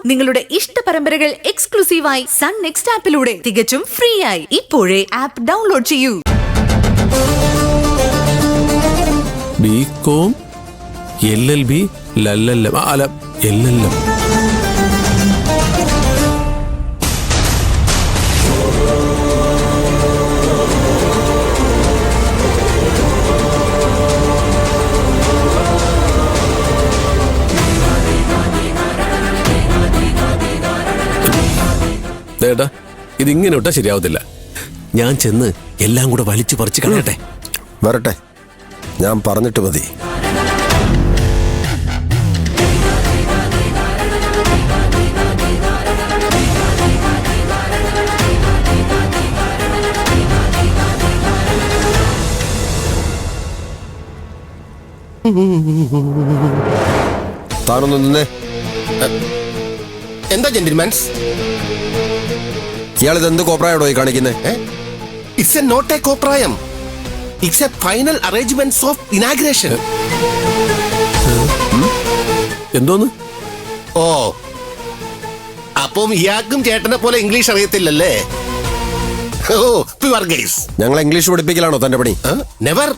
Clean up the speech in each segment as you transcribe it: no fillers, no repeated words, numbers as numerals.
നിങ്ങളുടെ ഇഷ്ട പരമ്പരകൾ എക്സ്ക്ലൂസീവായി സൺ നെക്സ്റ്റ് ആപ്പിലൂടെ തികച്ചും ഫ്രീ ആയി ഇപ്പോഴേ ആപ്പ് ഡൗൺലോഡ് ചെയ്യൂ. ബികോം LLB ലല്ലല്ല അല്ല LLM. േട്ടാ ഇതിങ്ങനെ ഇട്ടാ ശരിയാവത്തില്ല. ഞാൻ ചെന്ന് എല്ലാം കൂടെ വലിച്ചു പറിച്ച് കളയട്ടെ. വരട്ടെ, ഞാൻ പറഞ്ഞിട്ട് മതി. താനൊന്ന് നിന്നേ. എന്താ ജെന്റിൽമാൻസ്, ഇയാളിത് എന്ത് കോപ്രായോടോ ഈ കാണിക്കുന്നേ? ഇറ്റ്സ് എ നോട്ട് എ കോപ്രായം, it's a final arrangements of inauguration. എന്തോന്ന്? ഓ, അപ്പം ഇയാൾക്കും ചേട്ടനെ പോലെ ഇംഗ്ലീഷ് അറിയത്തില്ലല്ലേ? ഓ, പ്യുവർ ഗൈസ്. ഞങ്ങൾ ഇംഗ്ലീഷ് പഠിപ്പിക്കലാണോ തന്റെ പണി? നെവർ.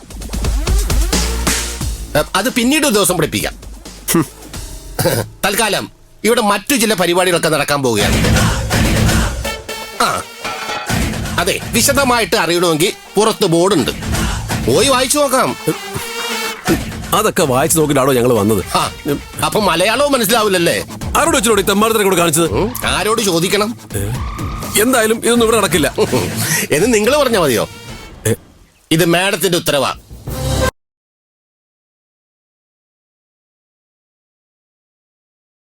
അത് പിന്നീട് ഒരു ദിവസം പഠിപ്പിക്കാം. തൽക്കാലം ഇവിടെ മറ്റു ചില പരിപാടികളൊക്കെ നടക്കാൻ പോവുകയാണ്. അതെ, വിശദമായിട്ട് അറിയണമെങ്കിൽ പുറത്ത് ബോർഡുണ്ട്, പോയി വായിച്ചു നോക്കാം. അതൊക്കെ വായിച്ചു നോക്കിയിട്ടാണോ ഞങ്ങൾ വന്നത്? അപ്പൊ മലയാളവും മനസ്സിലാവില്ലല്ലേ? ആരോട് വെച്ചോടി തെമ്മാടത്തിനെ കൂടെ കാണിച്ചത്? ആരോട് ചോദിക്കണം? എന്തായാലും ഇതൊന്നും ഇവിടെ നടക്കില്ല എന്ന് നിങ്ങൾ പറഞ്ഞാൽ മതിയോ? ഇത് മാഡത്തിന്റെ ഉത്തരവാ.